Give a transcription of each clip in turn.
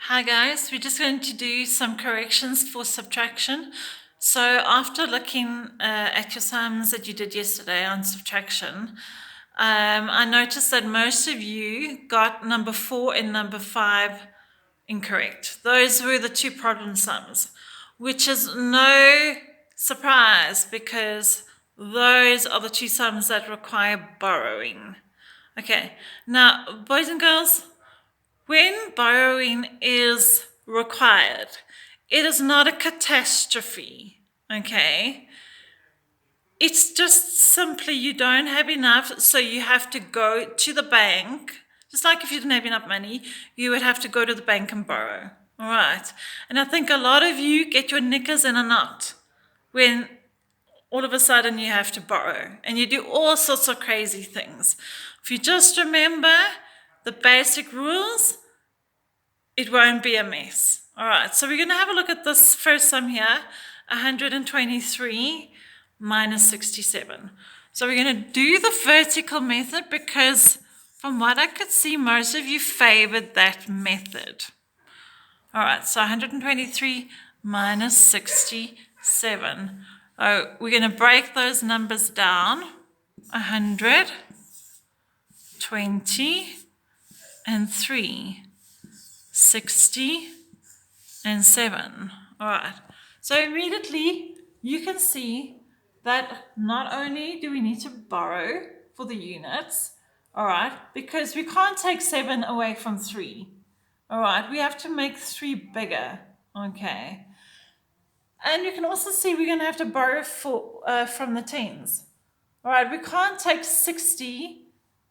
Hi guys, we're just going to do some corrections for subtraction. So after looking at your sums that you did yesterday on subtraction, I noticed that most of you got number 4 and number 5 incorrect. Those were the two problem sums, which is no surprise because those are the two sums that require borrowing. Okay, now boys and girls, when borrowing is required, it is not a catastrophe, okay? It's just simply you don't have enough, so you have to go to the bank. Just like if you didn't have enough money, you would have to go to the bank and borrow, all right? And I think a lot of you get your knickers in a knot when all of a sudden you have to borrow, and you do all sorts of crazy things. If you just remember the basic rules, it won't be a mess. All right, so we're going to have a look at this first sum here, 123 minus 67. So we're going to do the vertical method because from what I could see, most of you favored that method. All right, so 123 minus 67. Oh, we're going to break those numbers down. 100, 20, and 3. 60 and 7. All right. So immediately you can see that not only do we need to borrow for the units, all right, because we can't take 7 away from 3. All right, we have to make 3 bigger. Okay. And you can also see we're going to have to borrow from the tens. All right, we can't take 60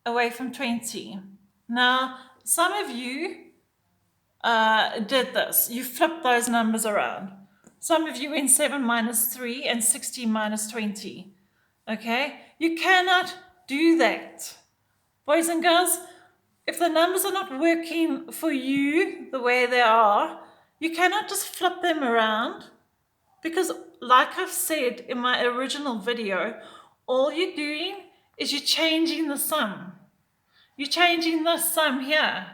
away from 20. Now, some of you did this. You flipped those numbers around. Some of you went 7 minus 3 and 16 minus 20. Okay? You cannot do that. Boys and girls, if the numbers are not working for you the way they are, you cannot just flip them around because, like I've said in my original video, all you're doing is you're changing the sum. You're changing the sum here.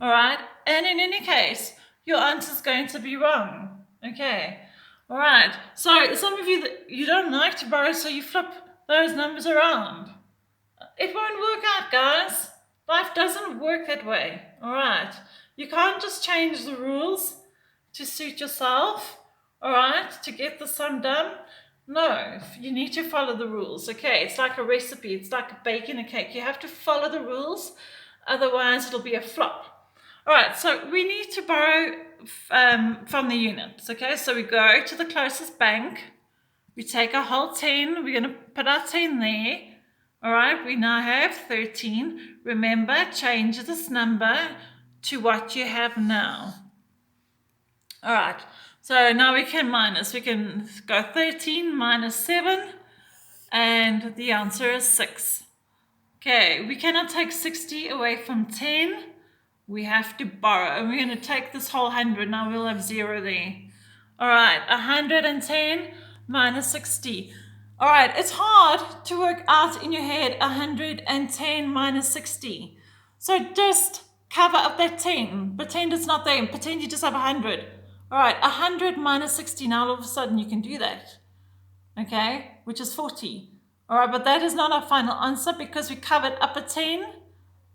All right, and in any case, your answer is going to be wrong. Okay, all right. So some of you you don't like to borrow, so you flip those numbers around. It won't work out, guys. Life doesn't work that way. All right, you can't just change the rules to suit yourself. All right, to get the sum done. No, you need to follow the rules. Okay, it's like a recipe. It's like baking a cake. You have to follow the rules, otherwise it'll be a flop. All right, so we need to borrow from the units, okay? So we go to the closest bank. We take a whole 10. We're going to put our 10 there. All right, we now have 13. Remember, change this number to what you have now. All right, so now we can minus. We can go 13 minus 7, and the answer is 6. Okay, we cannot take 60 away from 10. We have to borrow, and we're going to take this whole 100. Now we'll have 0 there. All right, 110 minus 60. All right, it's hard to work out in your head 110 minus 60. So just cover up that 10. Pretend it's not there. Pretend you just have 100. All right, 100 minus 60. Now all of a sudden you can do that. Okay, which is 40. All right, but that is not our final answer because we covered up a 10.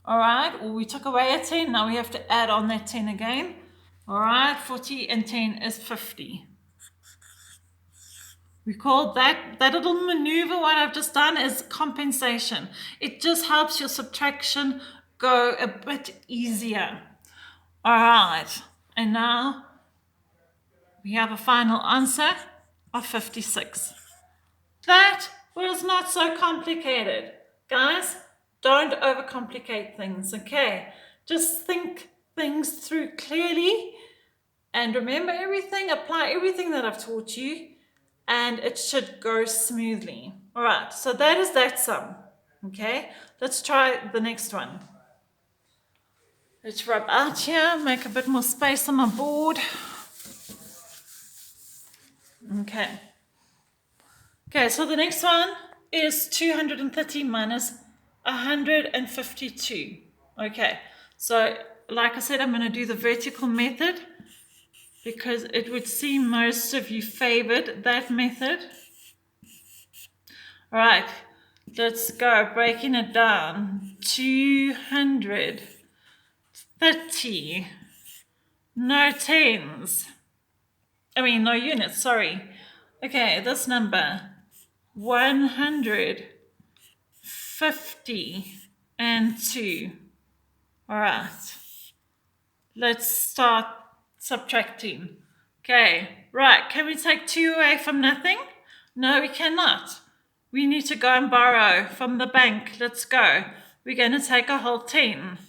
All right, well, we took away a 10. Now we have to add on that 10 again. All right, 40 and 10 is 50. We call that little maneuver, what I've just done, is compensation. It just helps your subtraction go a bit easier. All right, and now we have a final answer of 56. That was not so complicated. Guys, don't overcomplicate things, okay? Just think things through clearly and remember everything, apply everything that I've taught you, and it should go smoothly. All right, so that is that sum, okay? Let's try the next one. Let's rub out here, make a bit more space on my board. Okay. Okay, so the next one is 230 minus 152. Okay, so like I said, I'm going to do the vertical method because it would seem most of you favored that method. All right, let's go, breaking it down. 230, no tens. No units, sorry. Okay, this number, 152. All right, let's start subtracting. Okay, right, can we take 2 away from nothing? No, we cannot. We need to go and borrow from the bank. Let's go. We're going to take a whole 10.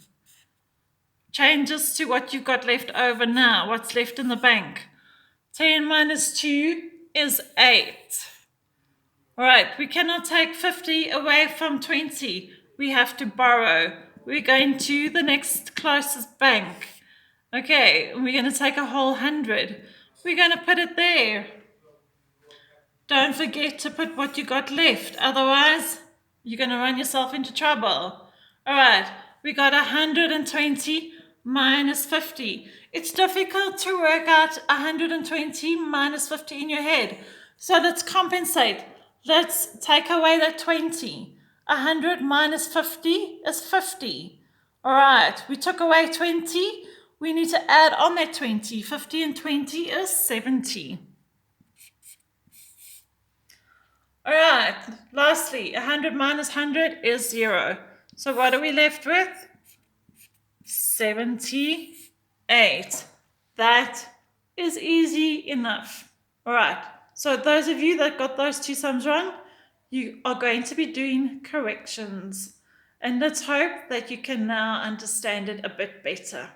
Changes to what you've got left over now. What's left in the bank? 10 minus 2 is 8. All right, we cannot take 50 away from 20. We have to borrow. We're going to the next closest bank. Okay, we're going to take a whole 100. We're going to put it there. Don't forget to put what you got left. Otherwise, you're going to run yourself into trouble. All right, we got 120 minus 50. It's difficult to work out 120 minus 50 in your head. So let's compensate. Let's take away that 20. 100 minus 50 is 50. All right, we took away 20. We need to add on that 20. 50 and 20 is 70. All right, lastly, 100 minus 100 is 0. So what are we left with? 78. That is easy enough. All right, so those of you that got those two sums wrong, you are going to be doing corrections. And let's hope that you can now understand it a bit better.